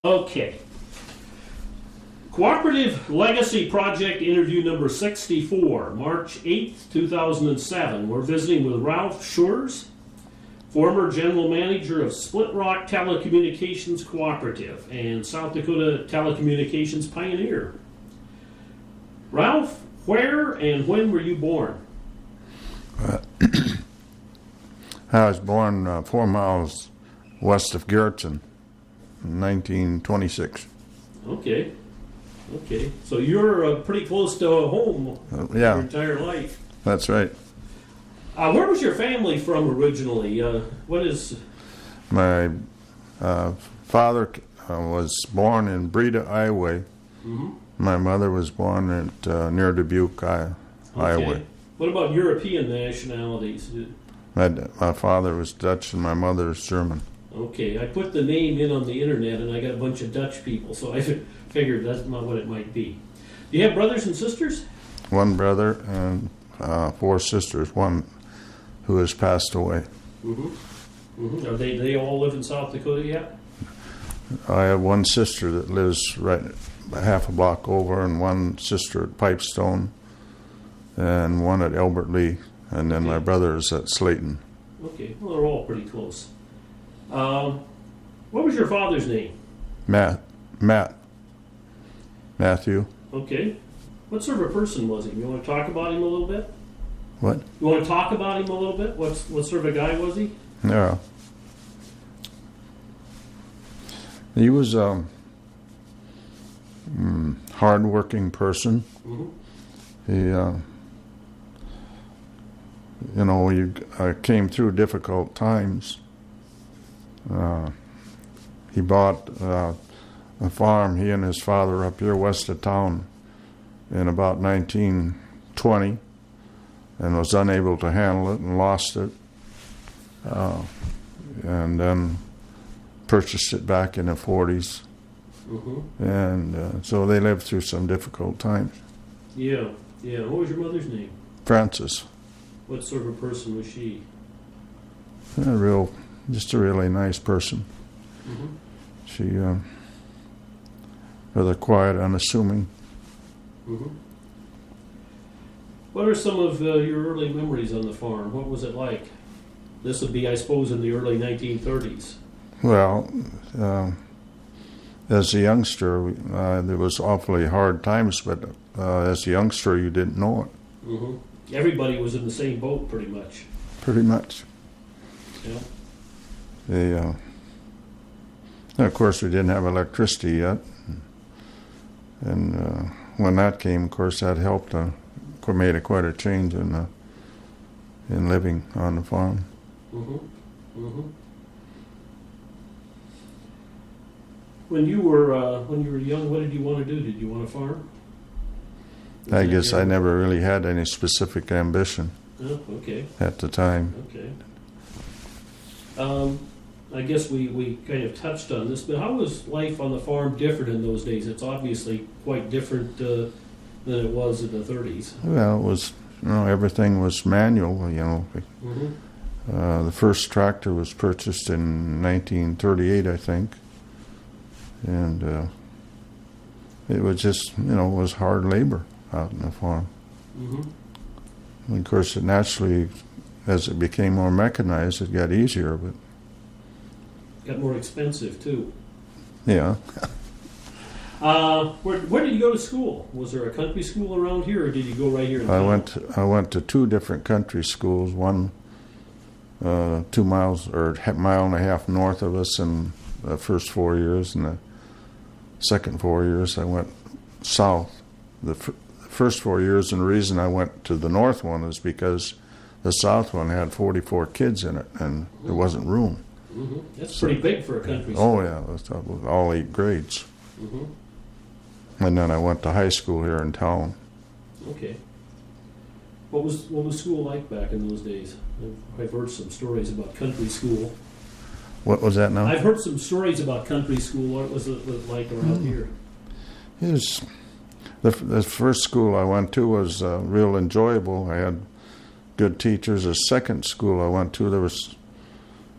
Okay. Cooperative Legacy Project interview number 64, March 8th, 2007. We're visiting with Ralph Schreurs, former general manager of Split Rock Telecommunications Cooperative and South Dakota Telecommunications pioneer. Ralph, where and when were you born? I was born 4 miles west of Garretson in 1926. Okay. So you're pretty close to home Yeah. your entire life. That's right. Where was your family from originally? What is... My father was born in Breda, Iowa. Mm-hmm. My mother was born at near Dubuque, Iowa. What about European nationalities? My father was Dutch and my mother was German. Okay, I put the name in on the internet and I got a bunch of Dutch people, so I figured that's not what it might be. Do you have brothers and sisters? One brother and 4 sisters, one who has passed away. Mm-hmm. Mm-hmm. Are they all live in South Dakota yet? I have one sister that lives right half a block over, and one sister at Pipestone, and one at Albert Lee, and then my brother is at Slayton. Okay, well, they're all pretty close. What was your father's name? Matthew. Okay. What sort of a person was he? You want to talk about him a little bit? What? You want to talk about him a little bit? What sort of a guy was he? Yeah. He was a hard-working person. Mm-hmm. He, came through difficult times. He bought a farm, he and his father, up here west of town in about 1920, and was unable to handle it and lost it, and then purchased it back in the 40s. Mm-hmm. And so they lived through some difficult times. Yeah. What was your mother's name? Frances. What sort of a person was she? Just a really nice person. Mm-hmm. She rather quiet, unassuming. Mm-hmm. What are some of your early memories on the farm? What was it like? This would be, I suppose, in the early 1930s. Well, as a youngster, there was awfully hard times, but as a youngster, you didn't know it. Mm-hmm. Everybody was in the same boat, pretty much. Pretty much. Yeah. Of course, we didn't have electricity yet, and when that came, of course, that helped. Made quite a change in living on the farm. Mm-hmm. Mm-hmm. When you were young, what did you want to do? Did you want to farm? I guess I never really had any specific ambition. Oh, okay. At the time. Okay. I guess we kind of touched on this, but how was life on the farm different in those days? It's obviously quite different than it was in the 30s. Well, it was, everything was manual, Mm-hmm. The first tractor was purchased in 1938, I think. And it was just, it was hard labor out in the farm. Mm-hmm. And of course, it naturally, as it became more mechanized, it got easier, but... Got more expensive, too. Yeah. Where did you go to school? Was there a country school around here, or did you go right here in town? I went to 2 different country schools, one 2 miles or a mile and a half north of us in the first 4 years, and the second 4 years I went south. The first 4 years, and the reason I went to the north one is because the south one had 44 kids in it, and there wasn't room. Mm-hmm. That's pretty big for a country school. Oh, yeah, that's all 8 grades. Mm-hmm. And then I went to high school here in town. Okay. What was school like back in those days? I've heard some stories about country school. What was that now? I've heard some stories about country school. What was it like around here? It was, the first school I went to was real enjoyable. I had good teachers. The second school I went to, there was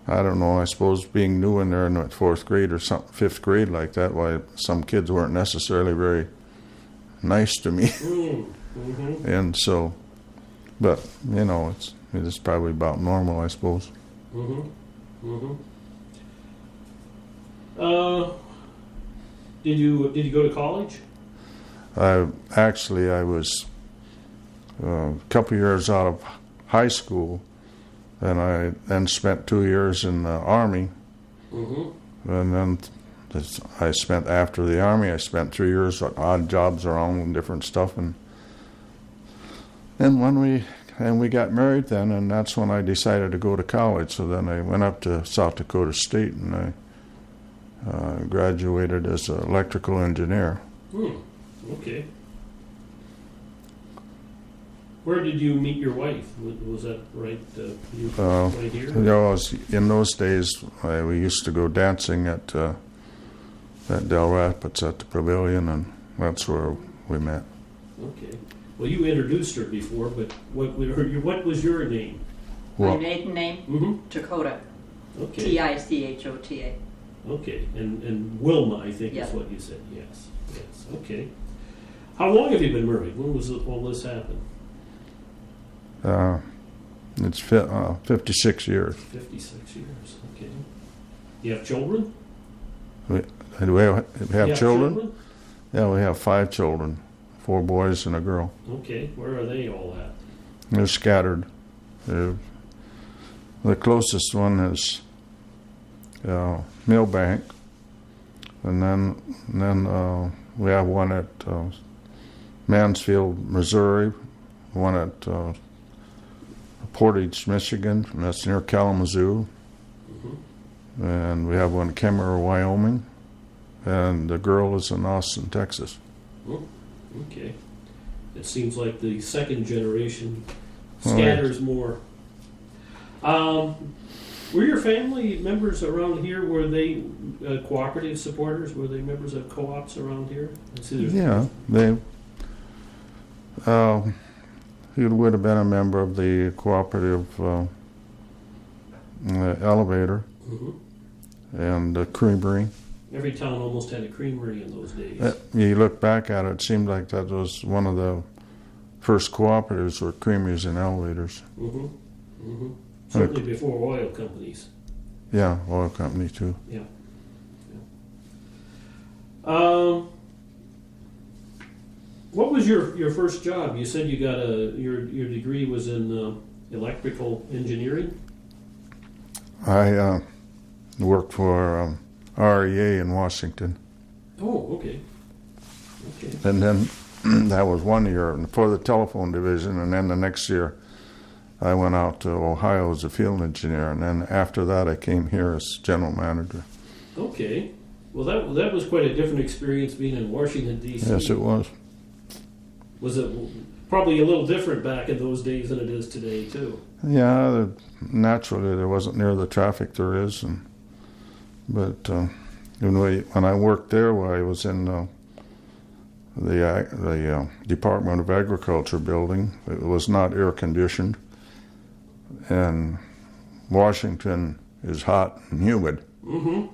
I don't know, I suppose being new in there in the 4th grade or something, 5th grade like that, why some kids weren't necessarily very nice to me. Mm-hmm. And so, but, you know, it's probably about normal, I suppose. Mm-hmm. Mm-hmm. Did you go to college? I was a couple years out of high school, and I then spent 2 years in the Army. Mm-hmm. And then after the Army, I spent 3 years on odd jobs around and different stuff. And when we got married then, and that's when I decided to go to college. So then I went up to South Dakota State, and I graduated as an electrical engineer. Okay. Where did you meet your wife? Was that right? Right here? You know, in those days, we used to go dancing at Del Rapids at the Pavilion, and that's where we met. Okay. Well, you introduced her before, but what was your name? My maiden name? Mm-hmm. Dakota. Okay. Tichota. Okay. And Wilma, I think Yeah. is what you said. Yes. Okay. How long have you been married? When was all this happen? It's 56 years. 56 years. Okay. You have children? We have children? Yeah, we have 5 children, 4 boys and a girl. Okay. Where are they all at? They're scattered. The closest one is Millbank, and then we have one at Mansfield, Missouri, one at Portage, Michigan, and that's near Kalamazoo. Mm-hmm. And we have one in Kemmerer, Wyoming, and the girl is in Austin, Texas. Oh, okay. It seems like the second generation scatters more. Were your family members around here? Were they cooperative supporters? Were they members of co-ops around here? Yeah, they. He would have been a member of the cooperative elevator and the creamery. Every town almost had a creamery in those days. You look back at it, it seemed like that was one of the first cooperatives were creameries and elevators. Mm-hmm. Mm-hmm. Certainly before oil companies. Yeah, oil company too. Yeah. What was your first job? You said you got your degree was in electrical engineering. I worked for REA in Washington. Oh, okay. Okay. And then that was 1 year for the telephone division, and then the next year I went out to Ohio as a field engineer, and then after that I came here as general manager. Okay. Well, that was quite a different experience being in Washington, D.C. Yes, it was. Was it probably a little different back in those days than it is today, too? Yeah, naturally there wasn't near the traffic there is, but when I worked there, I was in the Department of Agriculture building. It was not air conditioned, and Washington is hot and humid. Mm-hmm.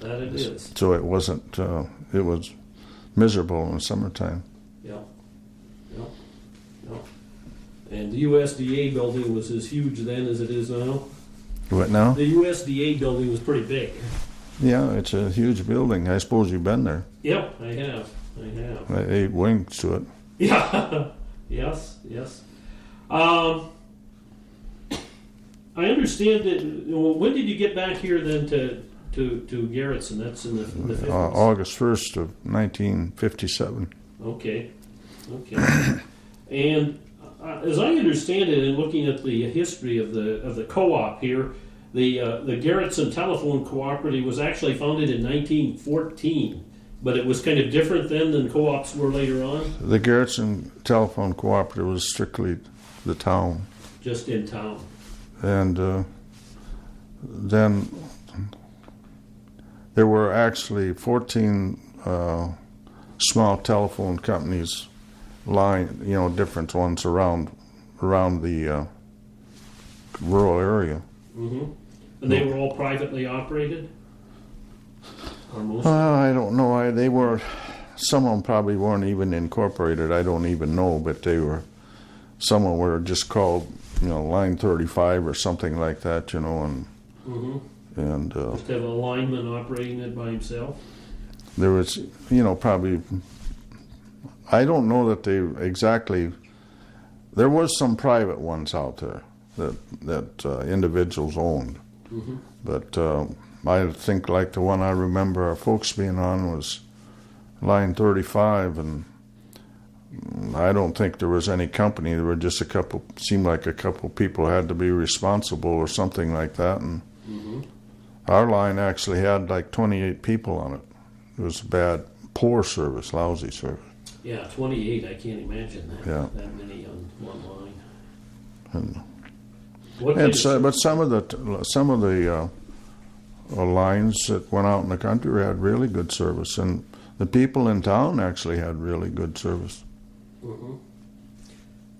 That it is. So it wasn't. It was miserable in the summertime. Yeah. And the USDA building was as huge then as it is now. What now? The USDA building was pretty big. Yeah, it's a huge building. I suppose you've been there. Yep, I have. 8 wings to it. Yeah. Yes. I understand that. Well, when did you get back here then to Garretson? That's in the 50s. August 1st of 1957. Okay. And as I understand it, in looking at the history of the co-op here, the Garretson Telephone Cooperative was actually founded in 1914, but it was kind of different then than co-ops were later on. The Garretson Telephone Cooperative was strictly the town. Just in town. And then there were actually 14 small telephone companies, different ones around the rural area. Mm-hmm. And they were all privately operated? Or most? I don't know. They were. Some of them probably weren't even incorporated. I don't even know, but they were. Some of them were just called, Line 35 or something like that, and Just have a lineman operating it by himself? there was, probably. I don't know that they exactly. There was some private ones out there that individuals owned, but I think like the one I remember our folks being on was Line 35, and I don't think there was any company. There were just seemed like a couple people had to be responsible or something like that. And our line actually had like 28 people on it. It was bad, poor service, lousy service. Yeah, 28. I can't imagine that. Yeah. That many on one line. But some of the lines that went out in the country had really good service, and the people in town actually had really good service.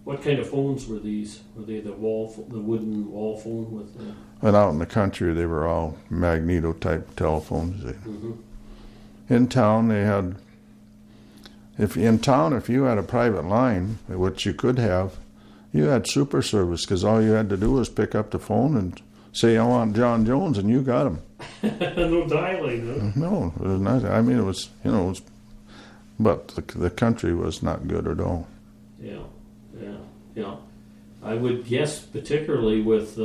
What kind of phones were these? Were they the wooden wall phone with the... And out in the country, they were all magneto-type telephones. In town, they had... If you had a private line, which you could have, you had super service, because all you had to do was pick up the phone and say, I want John Jones, and you got him. No dialing, huh? No, it was not. I mean, it was, but the country was not good at all. Yeah. I would guess, particularly with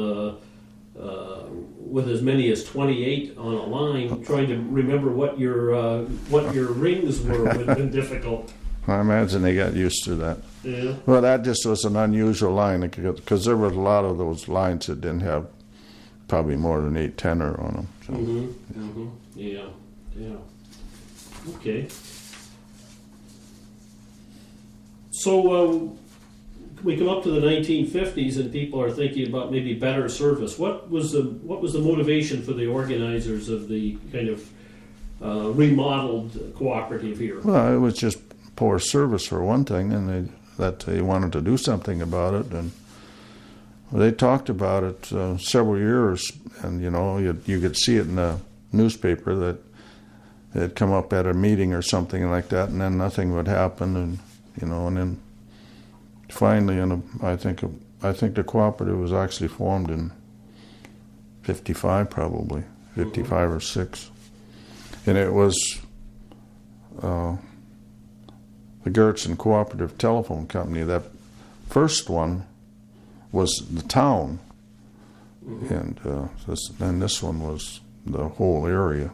as many as 28 on a line, trying to remember what your rings were would have been difficult. I imagine they got used to that. Yeah. Well, that just was an unusual line, because there were a lot of those lines that didn't have probably more than 8 tenor on them. So. Yeah. Okay. So we come up to the 1950s, and people are thinking about maybe better service. What was the motivation for the organizers of the kind of remodeled cooperative here? Well, it was just poor service for one thing, and they wanted to do something about it, and they talked about it several years, and you could see it in the newspaper that it had come up at a meeting or something like that, and then nothing would happen, and then finally, I think the cooperative was actually formed in 55, probably 55 or 6, and it was the Garretson Cooperative Telephone Company. That first one was the town, and this one was the whole area.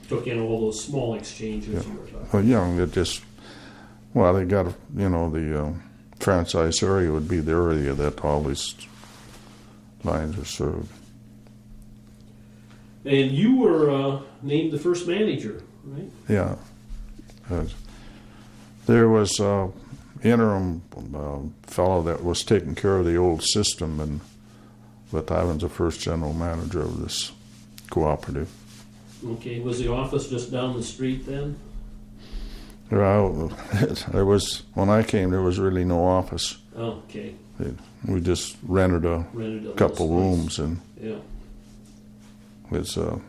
Took in all those small exchanges you were talking about. They got the franchise area would be the area that all these lines are served. And you were named the first manager, right? Yeah. There was an interim fellow that was taking care of the old system, but I was the first general manager of this cooperative. Okay. Was the office just down the street then? There was, when I came, there was really no office. Oh, okay. We just rented a couple rooms, and it's one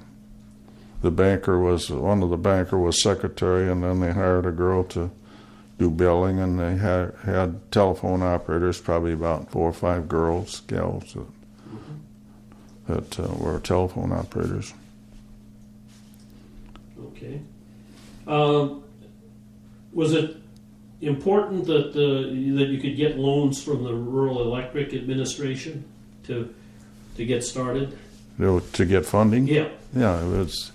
of the banker was secretary, and then they hired a girl to do billing, and they had telephone operators, probably about 4 or 5 gals that were telephone operators. Okay. Was it important that you could get loans from the Rural Electric Administration to get started? To get funding? Yeah. Yeah, it was.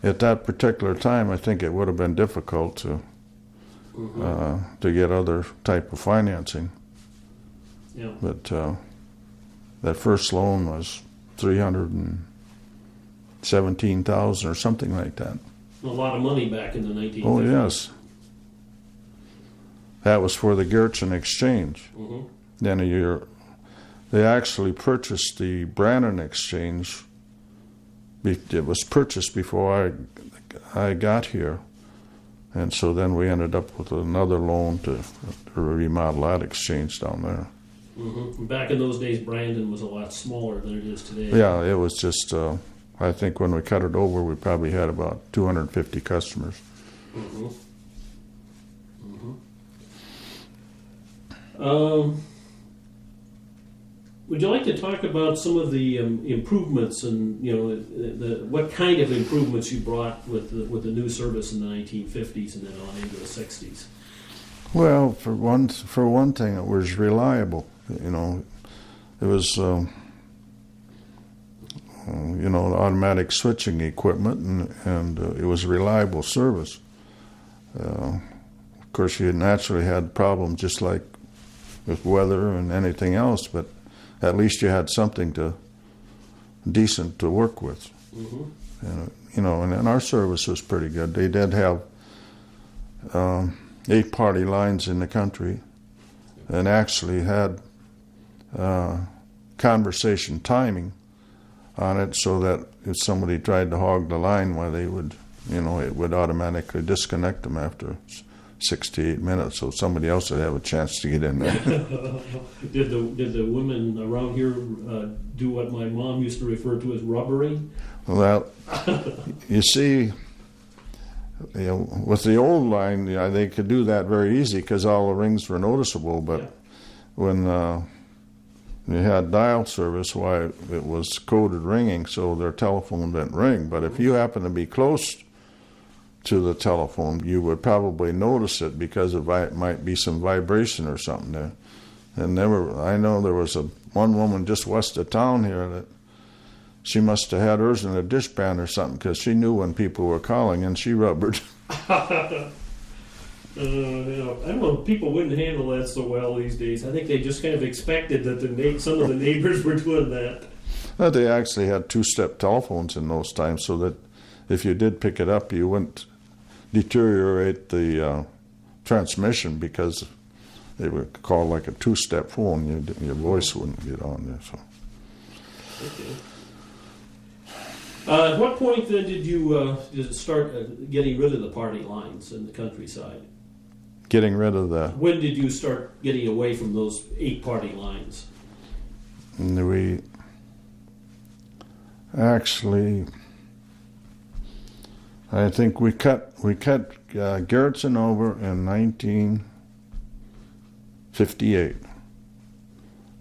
At that particular time, I think it would have been difficult to get other type of financing. Yeah. But that first loan was $317,000 or something like that. A lot of money back in the 1950s. Oh yes. That was for the Garretson exchange. Then they actually purchased the Brannan exchange. It was purchased before I got here, and so then we ended up with another loan to remodel that exchange down there. Back in those days, Brandon was a lot smaller than it is today. Yeah, it was just, I think when we cut it over, we probably had about 250 customers. Mm-hmm. Mm-hmm. Would you like to talk about some of the improvements and what kind of improvements you brought with the new service in the 1950s and then on into the 60s? Well, for one thing, it was reliable. It was automatic switching equipment, and it was reliable service. Of course, you naturally had problems just like with weather and anything else, but at least you had something decent to work with. Mm-hmm. And our service was pretty good. They did have 8 party lines in the country, and actually had conversation timing on it, so that if somebody tried to hog the line, it would automatically disconnect them after 6 to 8 minutes, so somebody else would have a chance to get in there. Did the women around here do what my mom used to refer to as rubbering? Well, you see, with the old line, they could do that very easy because all the rings were noticeable. But when you had dial service, it was coded ringing, so their telephone didn't ring. But if you happen to be close to the telephone, you would probably notice it because it might be some vibration or something there. And I know there was one woman just west of town here that she must have had hers in a dishpan or something, because she knew when people were calling, and she rubbered. I don't know. People wouldn't handle that so well these days. I think they just kind of expected that some of the neighbors were doing that. They actually had 2-step telephones in those times, so that if you did pick it up, you wouldn't deteriorate the transmission, because they were called like a 2-step phone. Your voice wouldn't get on there. So. Okay. At what point then did you start getting rid of the party lines in the countryside? Getting rid of the... When did you start getting away from those 8 party lines? We actually, I think we cut Garretson over in 1958,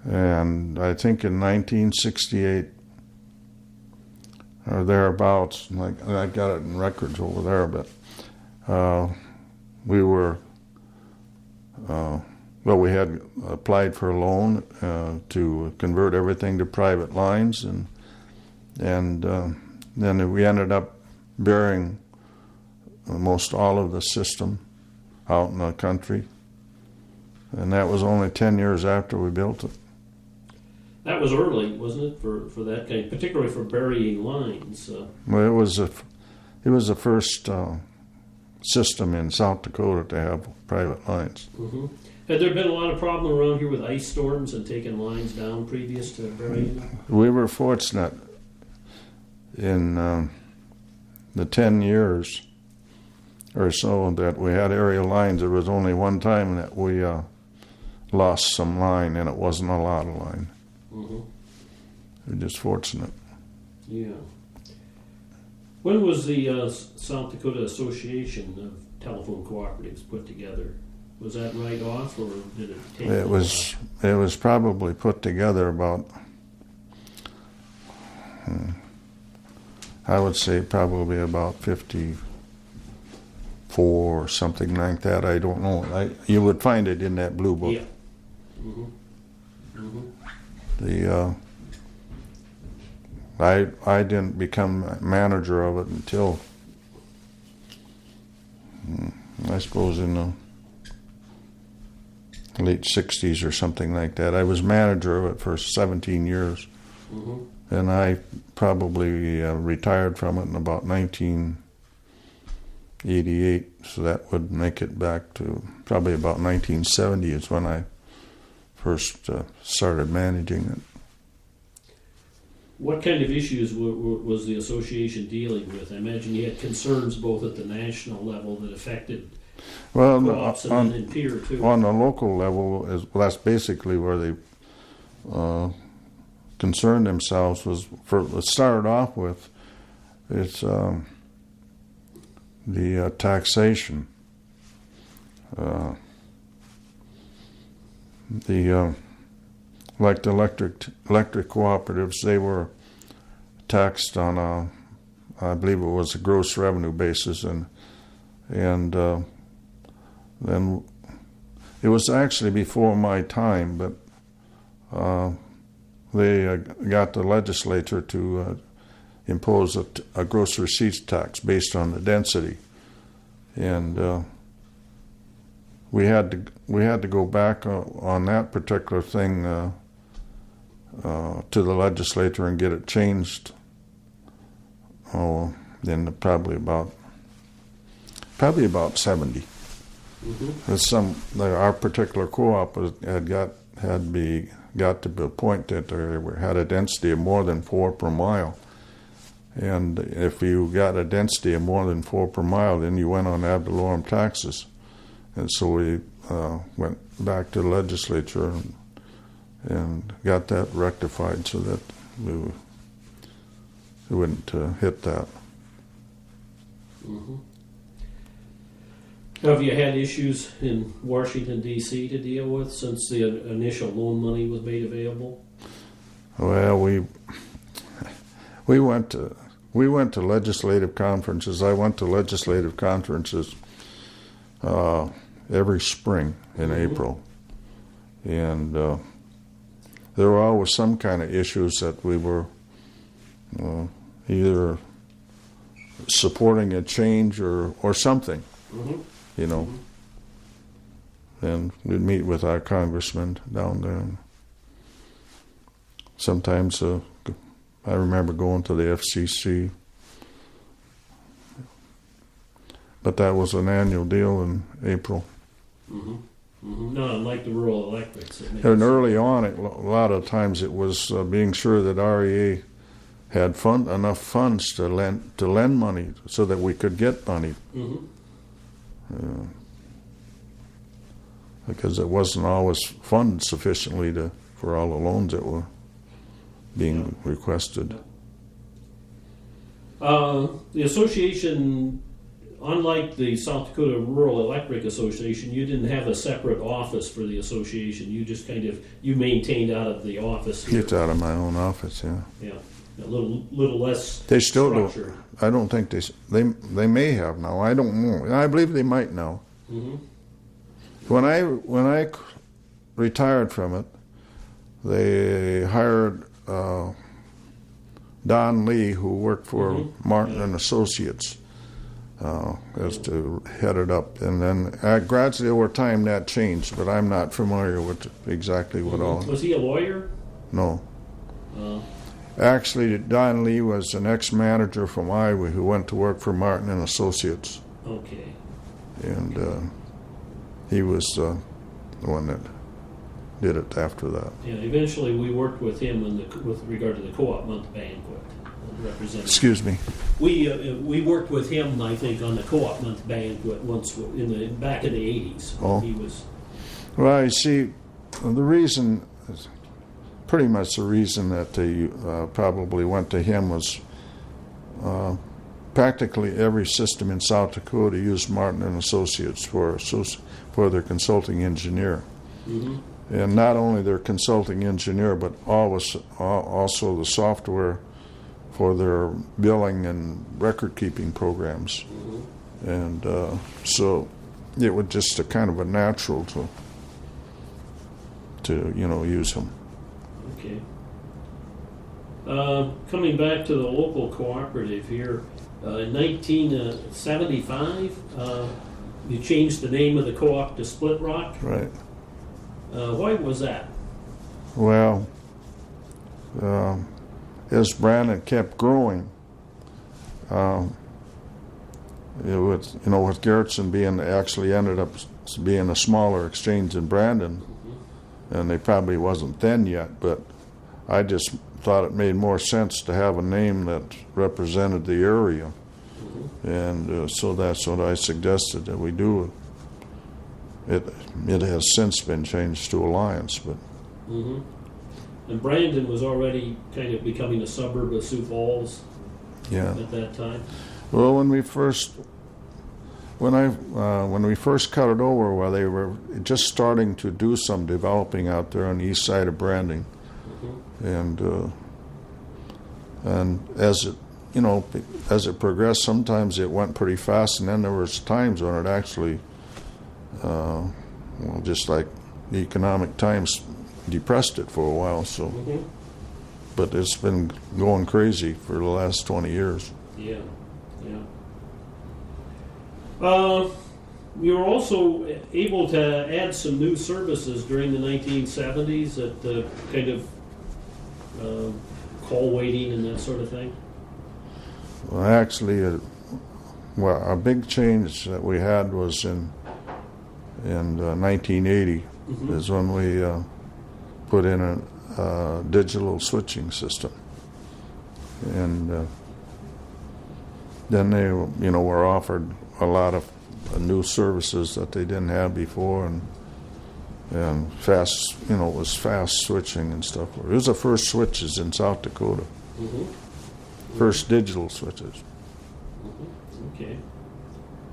and I think in 1968 or thereabouts, like I got it in records over there, but we were. We had applied for a loan to convert everything to private lines, and then we ended up burying almost all of the system out in the country, and that was only 10 years after we built it. That was early, wasn't it, for that kind, particularly for burying lines? Well, it was the first system in South Dakota to have private lines. Mm-hmm. Had there been a lot of problem around here with ice storms and taking lines down previous to burying them? We were fortunate in the 10 years or so that we had area lines. There was only one time that we lost some line, and it wasn't a lot of line. Mm-hmm. We were just fortunate. Yeah. When was the South Dakota Association of Telephone Cooperatives put together? Was that right off, or did it take? It was probably put together about, I would say probably about 54 or something like that. I don't know. You would find it in that blue book. Yeah. Mm-hmm. Mm-hmm. I didn't become manager of it until I suppose in the late 60s or something like that. I was manager of it for 17 years. Mm-hmm. And I probably retired from it in about 1988, so that would make it back to probably about 1970 is when I first started managing it. What kind of issues was the association dealing with? I imagine you had concerns both at the national level that affected co-ops and peer too. On the local level, that's basically where they concerned themselves was, it started off with, it's the taxation. Like the electric cooperatives, they were taxed on a, I believe it was a gross revenue basis, and then it was actually before my time, but they got the legislature to impose a gross receipts tax based on the density, and we had to go back on that particular thing to the legislature and get it changed. In probably about 70. Our particular co-op got to the point that they had a density of more than 4 per mile. And if you got a density of more than 4 per mile, then you went on ad valorem taxes. And so we went back to the legislature and got that rectified so that we wouldn't hit that. Mm-hmm. Have you had issues in Washington, D.C. to deal with since the initial loan money was made available? Well, we went to legislative conferences. I went to legislative conferences every spring in April, and there were always some kind of issues that we were either supporting a change or something, you know. And we'd meet with our congressman down there. And sometimes I remember going to the FCC, but that was an annual deal in April. No, unlike the rural electrics. And early on, a lot of times it was being sure that REA had enough funds to lend money so that we could get money. Because it wasn't always funded sufficiently for all the loans that were being requested. The association, unlike the South Dakota Rural Electric Association, you didn't have a separate office for the association. You just you maintained out of the office here. It's out of my own office, yeah. Yeah, a little less. They still structure. do. I don't think they may have now. I don't know. I believe they might now. When I retired from it, they hired Don Lee, who worked for Martin and Associates, as to head it up. And then gradually over time that changed, but I'm not familiar with exactly what all. Was he a lawyer? No. Actually, Don Lee was an ex-manager from Iowa who went to work for Martin and Associates. Okay. And he was the one that did it after that. Yeah, eventually we worked with him with regard to the co-op month banquet. Excuse me. We worked with him, I think, on the co-op month banquet once back in the 80s. Oh. He was. Well, you see, the reason, pretty much the reason that they probably went to him was practically every system in South Dakota used Martin and Associates for their consulting engineer. And not only their consulting engineer, but also the software for their billing and record-keeping programs. And so it was just a kind of a natural to use them. Okay. Coming back to the local cooperative here, in 1975, you changed the name of the co-op to Split Rock. Right. Why was that? Well, as Brandon kept growing, with Garretson actually ended up being a smaller exchange than Brandon, and they probably wasn't then yet, but I just thought it made more sense to have a name that represented the area. And so that's what I suggested that we do. It has since been changed to Alliance, but And Brandon was already kind of becoming a suburb of Sioux Falls Yeah. at that time. Well, when we first cut it over, well, they were just starting to do some developing out there on the east side of Brandon, and as it progressed, sometimes it went pretty fast, and then there was times when it actually, just like the economic times depressed it for a while. So, but it's been going crazy for the last 20 years. Yeah. We were also able to add some new services during the 1970s that kind of call waiting and that sort of thing. Well, actually, a big change that we had was in 1980 is when we put in a digital switching system, and then they were offered a lot of new services that they didn't have before, and fast, it was fast switching and stuff. It was the first switches in South Dakota, first digital switches. Okay.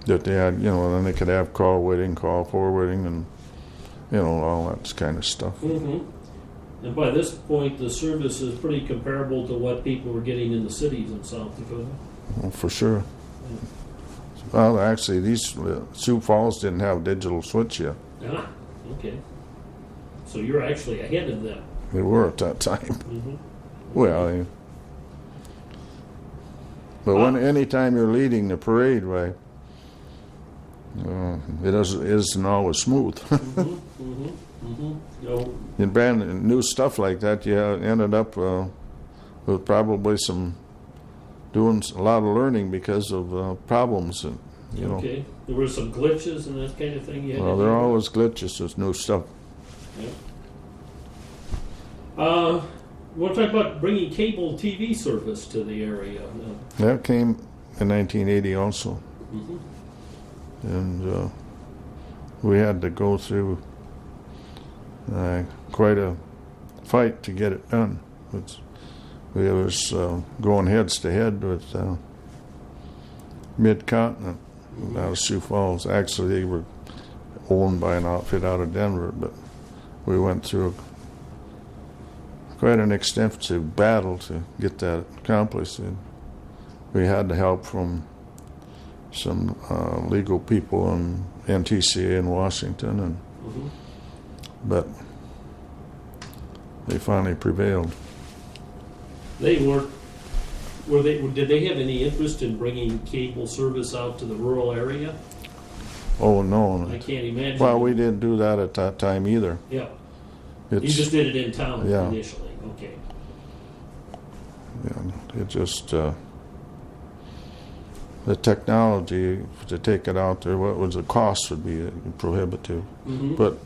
That they had, then they could have call waiting, call forwarding, and all that kind of stuff. And by this point, the service is pretty comparable to what people were getting in the cities in South Dakota. Well, for sure. Well, actually, these Sioux Falls didn't have digital switch yet. Ah, okay. So you're actually ahead of them. They were at that time. Well, but anytime you're leading the parade, right, it isn't always smooth. No. In brand new stuff like that, you ended up with probably doing a lot of learning because of problems, and Okay. There were some glitches and that kind of thing. You had Well, to there are deal with? always glitches with new stuff. Yeah. We'll talk about bringing cable TV service to the area. That came in 1980 also, and we had to go through quite a fight to get it done. We was going heads to head with Mid-Continent out of Sioux Falls. Actually, they were owned by an outfit out of Denver, but we went through quite an extensive battle to get that accomplished. And we had the help from some legal people in NTCA in Washington, but they finally prevailed. They weren't. Did they have any interest in bringing cable service out to the rural area? Oh, no. I can't imagine. Well, we didn't do that at that time either. Yeah. You just did it in town initially. Okay. Yeah, it just the technology to take it out there. What was the cost would be prohibitive, but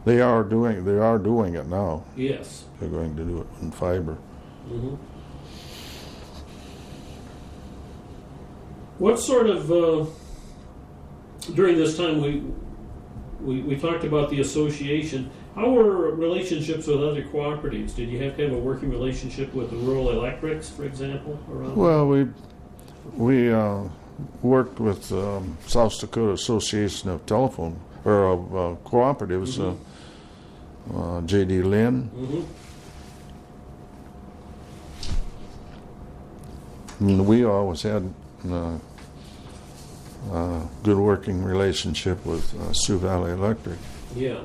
they are doing it now. Yes. They're going to do it in fiber. What sort of during this time we talked about the association. How were relationships with other cooperatives? Did you have kind of a working relationship with the rural electrics, for example, around? Well, we worked with South Dakota Association of Telephone or of Cooperatives, J.D. Lynn. And we always had a good working relationship with Sioux Valley Electric. Yeah.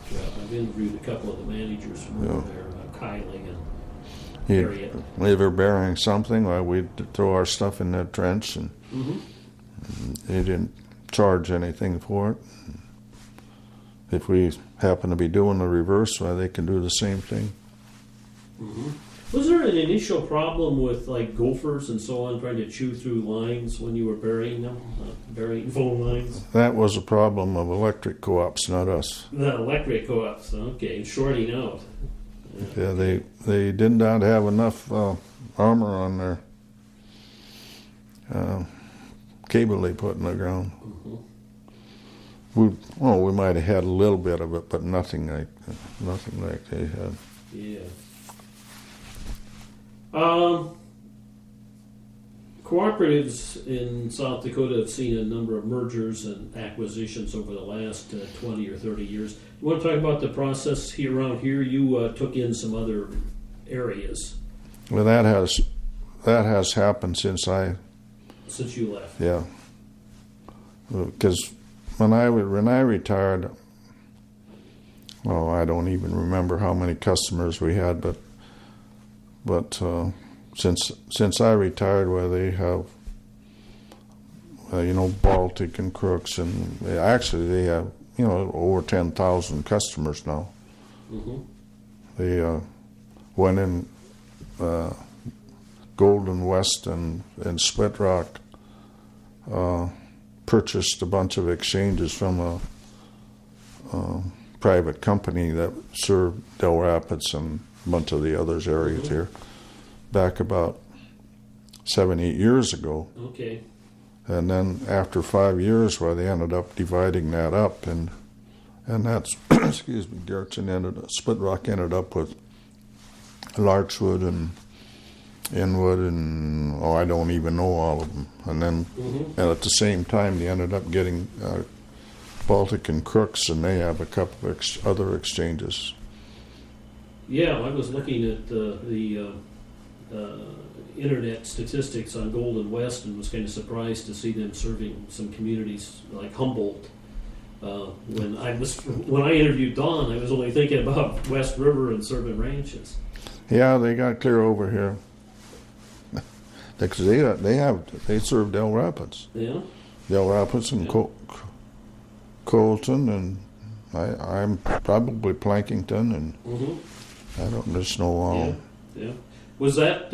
I've interviewed a couple of the managers from over there, Kylie and Harriet. They were bearing something, well, we'd throw our stuff in that trench, and they didn't charge anything for it. If we happen to be doing the reverse, well, they can do the same thing. Was there an initial problem with like gophers and so on trying to chew through lines when you were burying them, burying phone lines? That was a problem of electric co-ops, not us. The electric co-ops, okay, shorting out. Yeah, they did not have enough armor on their cable they put in the ground. we might have had a little bit of it, but nothing like they had. Yeah. Cooperatives in South Dakota have seen a number of mergers and acquisitions over the last 20 or 30 years. You want to talk about the process here around here? You took in some other areas. Well, that has happened since you left. Yeah. Because when I retired, well, I don't even remember how many customers we had, but since I retired, where they have, Baltic and Crooks, and they have, over 10,000 customers now. Mm-hmm. They went in Golden West and Split Rock, purchased a bunch of exchanges from a private company that served Del Rapids and a bunch of the others areas Mm-hmm. here, back about 7-8 years ago. Okay. And then after 5 years, they ended up dividing that up, and that's excuse me, Garretson Split Rock ended up with Larchwood and Inwood and I don't even know all of them. And then Mm-hmm. and at the same time, they ended up getting Baltic and Crooks, and they have a couple of other exchanges. Yeah, I was looking at the internet statistics on Golden West and was kind of surprised to see them serving some communities like Humboldt. When I interviewed Don, I was only thinking about West River and serving ranches. Yeah, they got clear over here because they serve Del Rapids. Yeah. Del Rapids and Yeah. Colton, and I'm probably Plankington, and Mm-hmm. I don't just know all. Yeah. Was that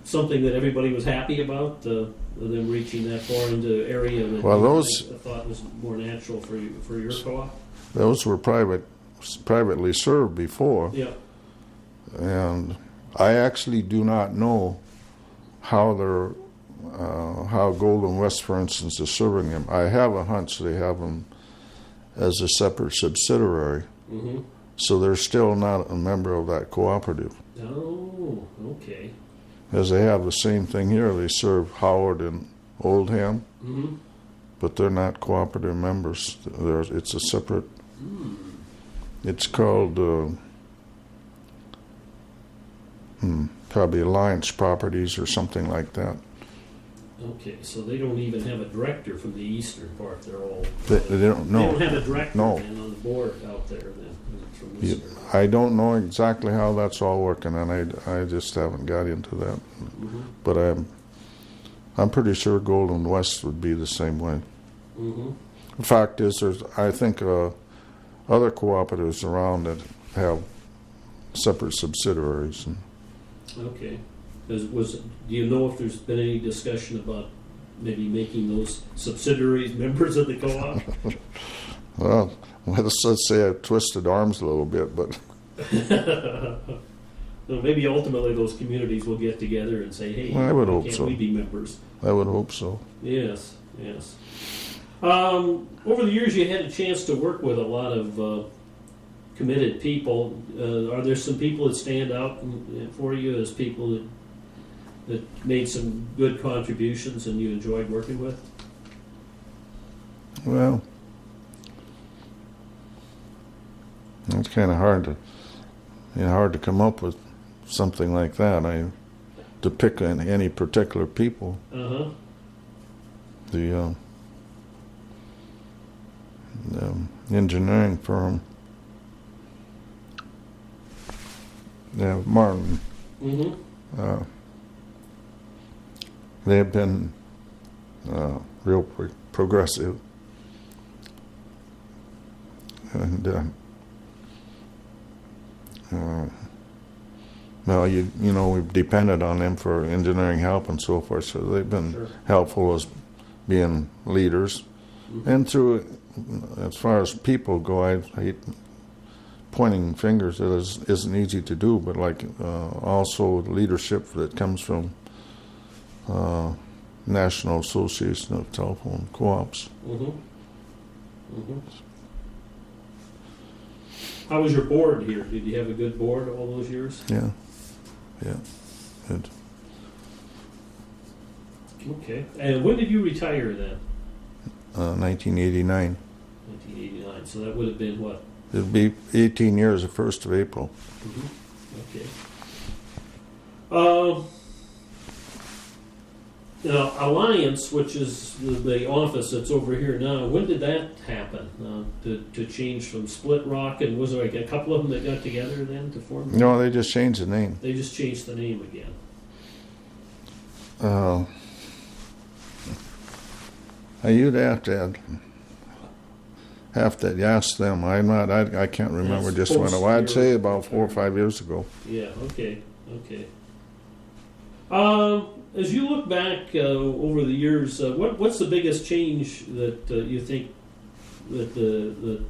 something that everybody was happy about? Them reaching that far into area that I thought was more natural for your co-op? Those were privately served before, Yeah. and I actually do not know how Golden West, for instance, is serving them. I have a hunch they have them as a separate subsidiary, Mm-hmm. so they're still not a member of that cooperative. Oh, okay. As they have the same thing here, they serve Howard and Oldham, Mm-hmm. but they're not cooperative members. It's a separate. It's called probably Alliance Properties or something like that. Okay, so they don't even have a director from the eastern part. They're all. They don't know. They don't have a director No. then on the board out there then from this. I don't know exactly how that's all working, and I just haven't got into that. Mm-hmm. But I'm pretty sure Golden West would be the same way. Mm-hmm. The fact is, I think other cooperatives around that have separate subsidiaries. Okay. Do you know if there's been any discussion about maybe making those subsidiaries members of the co-op? Well, let's say I've twisted arms a little bit, but Well, maybe ultimately those communities will get together and say, hey, I would why hope can't so. we be members? I would hope so. Yes. Over the years, you had a chance to work with a lot of committed people. Are there some people that stand out for you as people that made some good contributions and you enjoyed working with? Well, it's kind of hard to come up with something like that. To pick any particular people. Uh-huh. The engineering firm, Martin. Mm-hmm. They have been real progressive, and well, we've depended on them for engineering help and so forth, so they've been Sure. helpful as being leaders. Mm-hmm. And as far as people go, I hate pointing fingers. It isn't easy to do, but also leadership that comes from National Association of Telephone Co-ops. How was your board here? Did you have a good board all those years? Yeah. Good. Okay. And when did you retire then? 1989. 1989. So that would have been what? It'll be 18 years, the 1st of April. Okay. Now, Alliance, which is the office that's over here now, when did that happen? To change from Split Rock, and was there like a couple of them that got together then to form? No, they just changed the name. They just changed the name again. You'd have to ask them. I can't remember That's just when. I'd say about 4 or retirement. 5 years ago. Yeah. Okay. As you look back over the years, what's the biggest change that you think that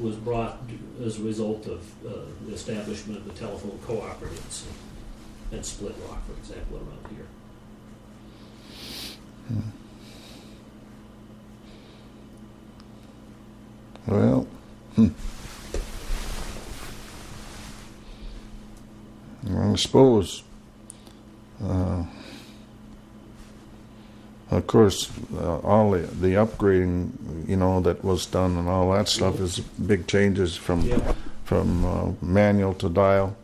was brought as a result of the establishment of the telephone cooperatives and Split Rock, for example, around here? Well, I suppose, of course, all the upgrading, that was done and all that stuff is big changes from manual to dial.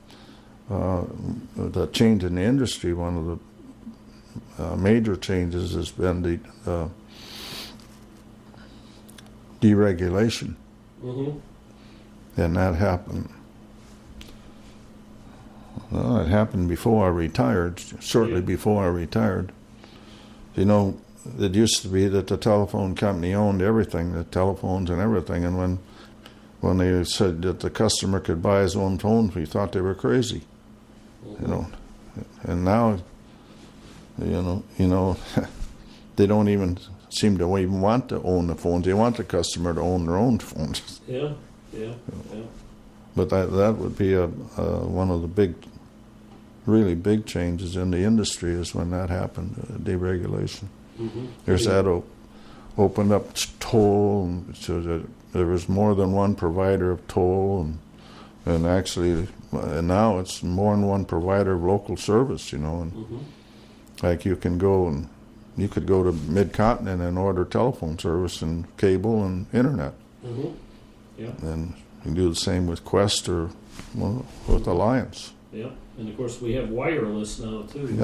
The change in the industry, one of the major changes has been the deregulation. And that happened. Well, it happened before I retired, shortly before I retired. It used to be that the telephone company owned everything, the telephones and everything, and when they said that the customer could buy his own phone, we thought they were crazy. And now, they don't even seem to even want to own the phones. They want the customer to own their own phones. Yeah. But that would be one of the really big changes in the industry is when that happened, deregulation. There's that opened up toll, and so that there was more than one provider of toll, and actually, and now it's more than one provider of local service. Like you could go to Mid-Continent and order telephone service and cable and internet. And you can do the same with Quest or with Alliance. Yeah, and of course we have wireless now too.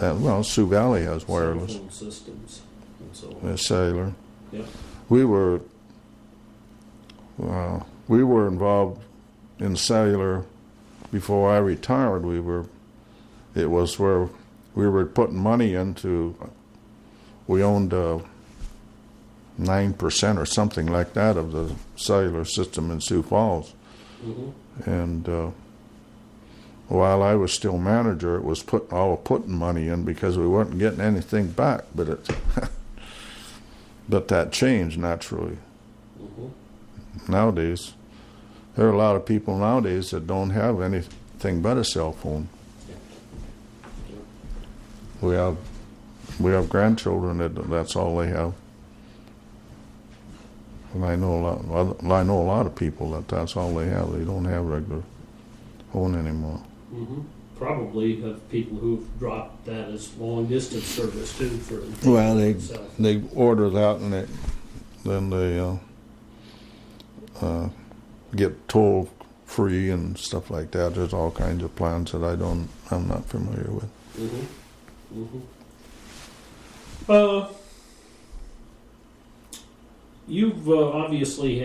Well, Sioux Valley has wireless. Cell phone systems and so on. Cellular. Yeah. We were involved in cellular before I retired. It was where we were putting money into. We owned 9% or something like that of the cellular system in Sioux Falls. And while I was still manager, it was putting money in because we weren't getting anything back. But but that changed naturally. Nowadays, there are a lot of people nowadays that don't have anything but a cell phone. We have grandchildren that's all they have. And I know a lot of people that's all they have. They don't have regular phone anymore. Probably have people who've dropped that as long distance service too. They order that and then they get toll free and stuff like that. There's all kinds of plans that I'm not familiar with. You've obviously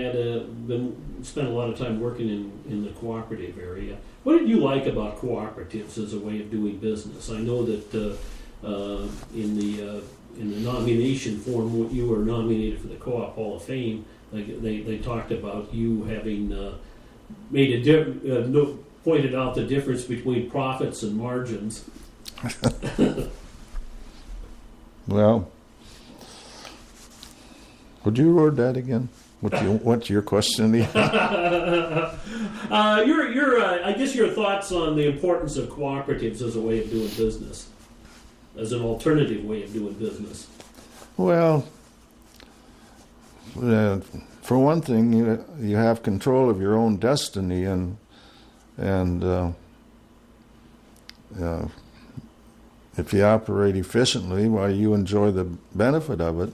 spent a lot of time working in the cooperative area. What did you like about cooperatives as a way of doing business? I know that in the nomination form, you were nominated for the Co-op Hall of Fame. They talked about you having pointed out the difference between profits and margins. Well, would you word that again? What's your question? I guess your thoughts on the importance of cooperatives as a way of doing business. as an alternative way of doing business? Well, for one thing, you have control of your own destiny, and if you operate efficiently, why, you enjoy the benefit of it.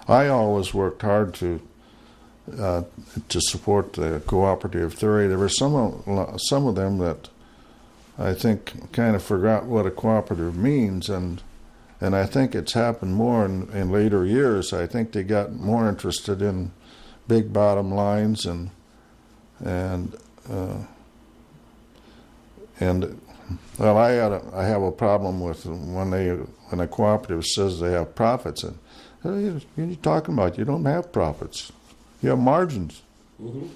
I always worked hard to support the cooperative theory. There were some of them that I think kind of forgot what a cooperative means, and I think it's happened more in later years. I think they got more interested in big bottom lines and well, I have a problem with when a cooperative says they have profits. And what are you talking about? You don't have profits. You have margins. Mm-hmm.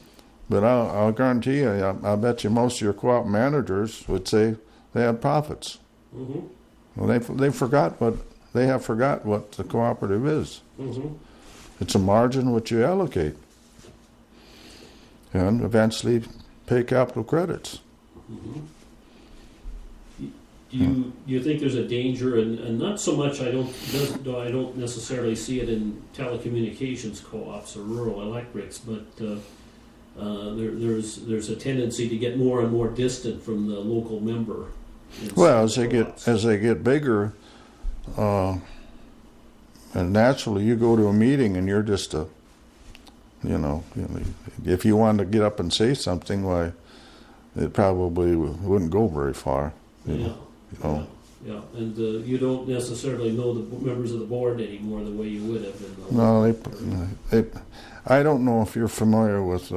But I'll guarantee you, I bet you most of your co-op managers would say they have profits. Mm-hmm. Well, they have forgot what the cooperative is. Mm-hmm. It's a margin which you allocate, and eventually pay capital credits. Mm-hmm. Do you think there's a danger, and not so much? I don't necessarily see it in telecommunications co-ops or rural electrics, but there's a tendency to get more and more distant from the local member. Well, as they get bigger, and naturally, you go to a meeting and you're just if you wanted to get up and say something, why, it probably wouldn't go very far. Yeah, and you don't necessarily know the members of the board anymore the way you would have in the No, I don't know if you're familiar with,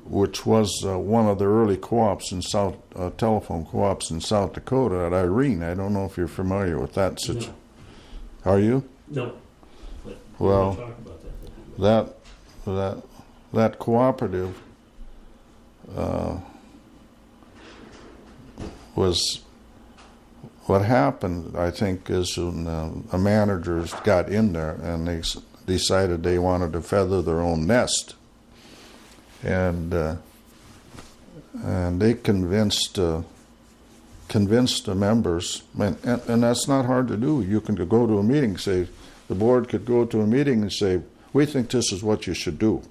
which was one of the early co-ops in telephone co-ops in South Dakota, at Irene. I don't know if you're familiar with that situation. No. Are you? No. But well, talk about that cooperative was, what happened, I think, is when the managers got in there and they decided they wanted to feather their own nest, and they convinced the members, and that's not hard to do. You can go to a meeting, say, the board could go to a meeting and say, we think this is what you should do,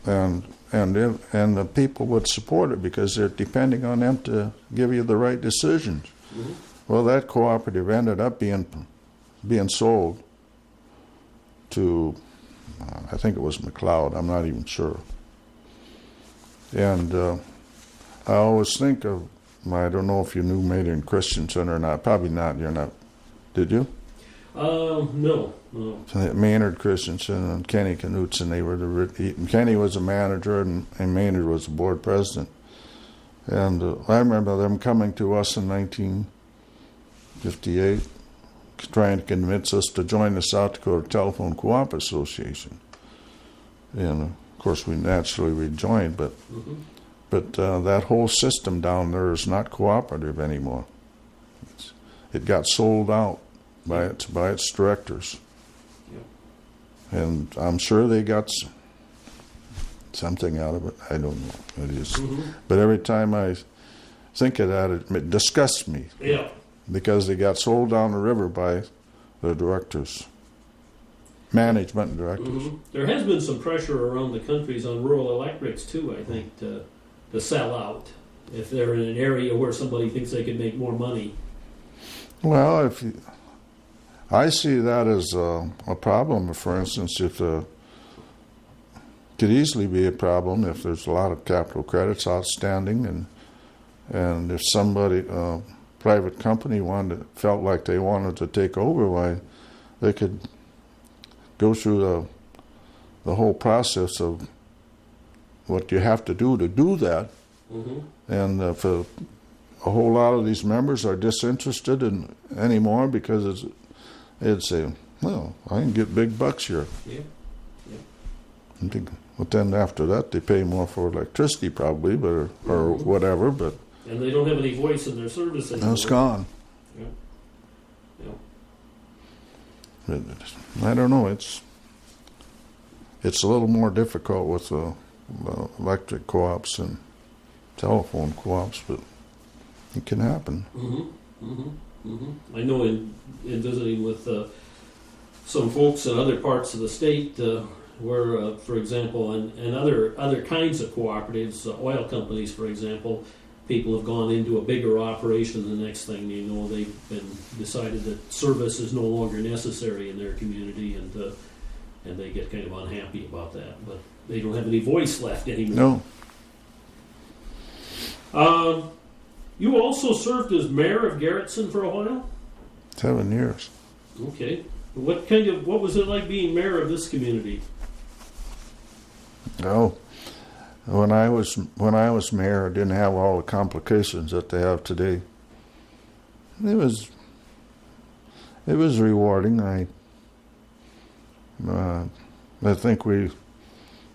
and the people would support it because they're depending on them to give you the right decisions. Mm-hmm. Well, that cooperative ended up being sold to, I think it was McLeod, I'm not even sure. And I always think of, I don't know if you knew Maynard Christensen or not, probably not, you're not, did you? No. Maynard Christensen and Kenny Knutson, Kenny was a manager and Maynard was the board president. And I remember them coming to us in 1958, trying to convince us to join the South Dakota Telephone Co-op Association. And of course we naturally joined, but that whole system down there is not cooperative anymore. It got sold out by its directors. And I'm sure they got something out of it. I don't know. It is. Mm-hmm. But every time I think of that, it disgusts me. Yeah. Because they got sold down the river by the directors, management directors. Mm-hmm. There has been some pressure around the countries on rural electrics too, I think, to sell out if they're in an area where somebody thinks they can make more money. Well, I see that as a problem. For instance, could easily be a problem if there's a lot of capital credits outstanding, and if somebody, private company, felt like they wanted to take over, why, they could go through the whole process of what you have to do that. Mm-hmm. And if a whole lot of these members are disinterested in anymore because they'd say, well, I can get big bucks here. Yeah. But then after that, they pay more for electricity probably, or whatever. But and they don't have any voice in their service anymore. It's gone. Yeah. I don't know. It's a little more difficult with the electric co-ops and telephone co-ops, but it can happen. I know in visiting with some folks in other parts of the state where, for example, and other kinds of cooperatives, oil companies, for example, people have gone into a bigger operation. The next thing you know, they've decided that service is no longer necessary in their community, and they get kind of unhappy about that. But they don't have any voice left anymore. No. You also served as mayor of Garretson for a while? 7 years. Okay. What was it like being mayor of this community? Oh, when I was mayor, I didn't have all the complications that they have today. It was rewarding. I think we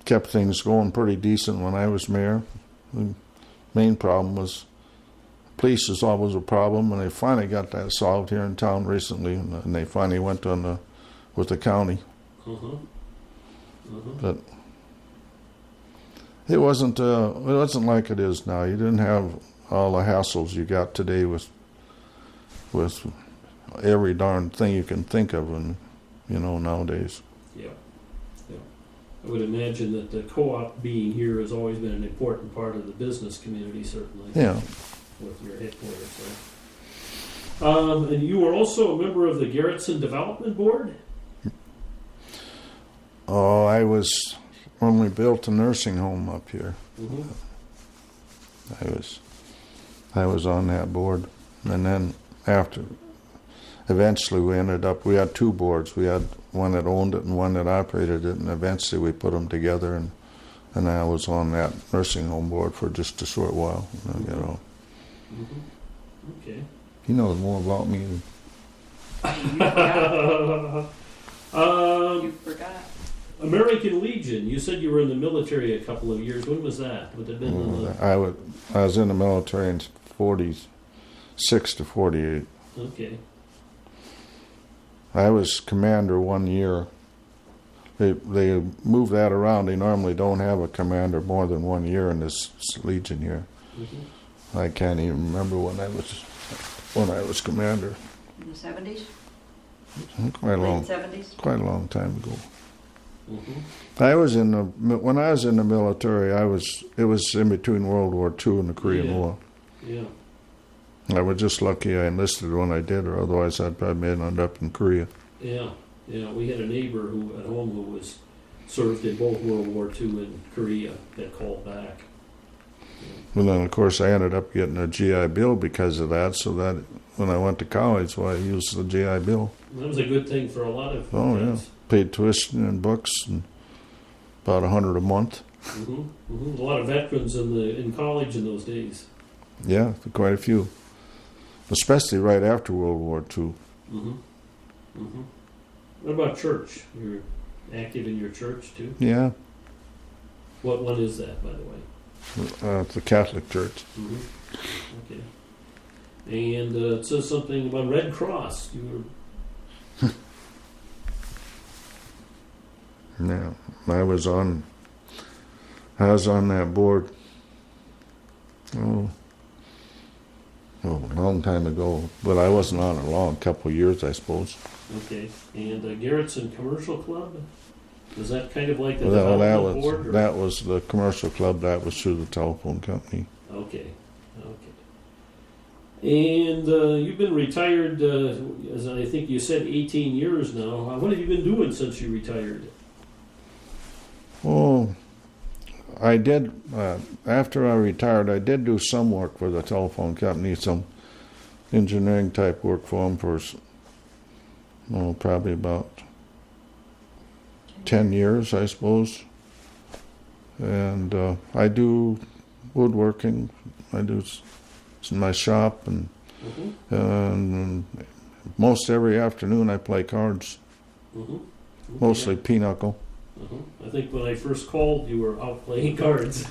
kept things going pretty decent when I was mayor. The main problem was police is always a problem, and they finally got that solved here in town recently, and they finally went on with the county. But it wasn't like it is now. You didn't have all the hassles you got today with every darn thing you can think of, and nowadays. Yeah. I would imagine that the co-op being here has always been an important part of the business community, certainly. Yeah. With your headquarters there. And you were also a member of the Garretson Development Board? Oh, I was when we built a nursing home up here. I was on that board, and then eventually we had two boards. We had one that owned it and one that operated it, and eventually we put them together, and I was on that nursing home board for just a short while. Okay. He knows more about me than... You forgot. American Legion. You said you were in the military a couple of years. When was that? Would it have been? I was in the military in 46 to 48. Okay. I was commander 1 year. They move that around. They normally don't have a commander more than 1 year in this Legion here. I can't even remember when I was commander. In the 70s? Quite Late 70s? Quite a long time ago. When I was in the military, it was in between World War II and the Korean War. Yeah. I was just lucky I enlisted when I did, or otherwise I'd probably end up in Korea. Yeah. We had a neighbor at home who was served in both World War II and Korea that called back. Well, then, of course, I ended up getting a GI Bill because of that, so that when I went to college, I used the GI Bill. That was a good thing for a lot of Oh, kids. Yeah. Paid tuition and books, and about $100 a month. A lot of veterans in college in those days. Yeah, quite a few. Especially right after World War II. What about church? You're active in your church, too? Yeah. What one is that, by the way? It's the Catholic Church. Okay. And it says something about Red Cross. You were... Yeah, I was on that board. A long time ago, but I wasn't on it a couple of years, I suppose. Okay. And Garretson Commercial Club? Is that kind of like the development board? That was the commercial club. That was through the telephone company. Okay. And you've been retired, as I think you said, 18 years now. What have you been doing since you retired? Oh, I did, after I retired, I did do some work for the telephone company, some engineering type work for them for, probably about 10 years, I suppose. And I do woodworking. I do in my shop, and most every afternoon I play cards, mostly pinochle. I think when I first called, you were out playing cards.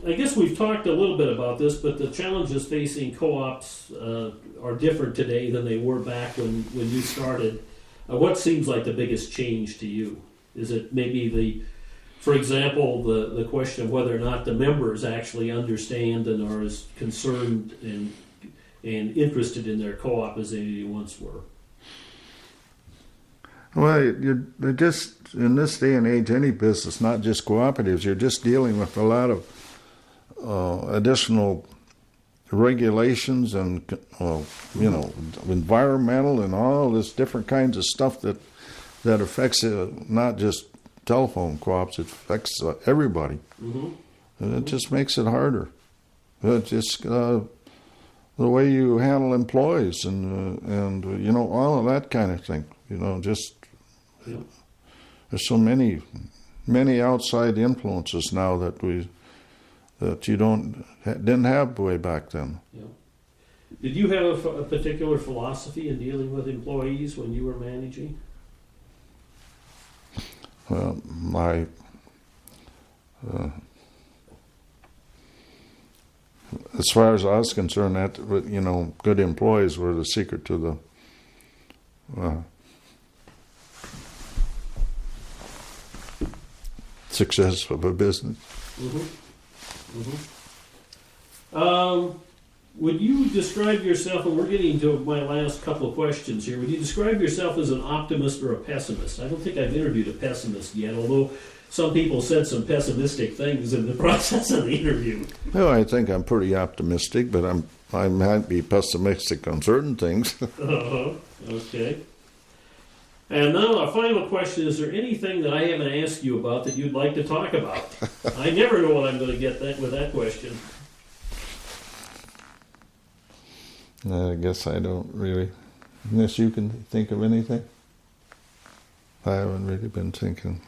I guess we've talked a little bit about this, but the challenges facing co-ops are different today than they were back when you started. What seems like the biggest change to you? Is it maybe for example, the question of whether or not the members actually understand and are as concerned and interested in their co-op as they once were? Well, you're just, in this day and age, any business, not just cooperatives, you're just dealing with a lot of additional regulations and, environmental and all this different kinds of stuff that affects not just telephone co-ops, it affects everybody. Mm-hmm. And it just makes it harder. It's just the way you handle employees and all of that kind of thing. Yep. There's so many outside influences now that you didn't have way back then. Yeah. Did you have a particular philosophy in dealing with employees when you were managing? As far as I was concerned, that good employees were the secret to the success of a business. Mm-hmm. Mm-hmm. Would you describe yourself, and we're getting to my last couple of questions here, would you describe yourself as an optimist or a pessimist? I don't think I've interviewed a pessimist yet, although some people said some pessimistic things in the process of the interview. Well, I think I'm pretty optimistic, but I might be pessimistic on certain things. Okay. And now our final question, is there anything that I haven't asked you about that you'd like to talk about? I never know what I'm going to get with that question. I guess I don't really, unless you can think of anything. I haven't really been thinking.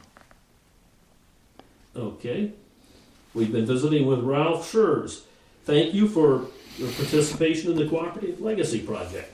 Okay. We've been visiting with Ralph Schreurs. Thank you for your participation in the Cooperative Legacy Project.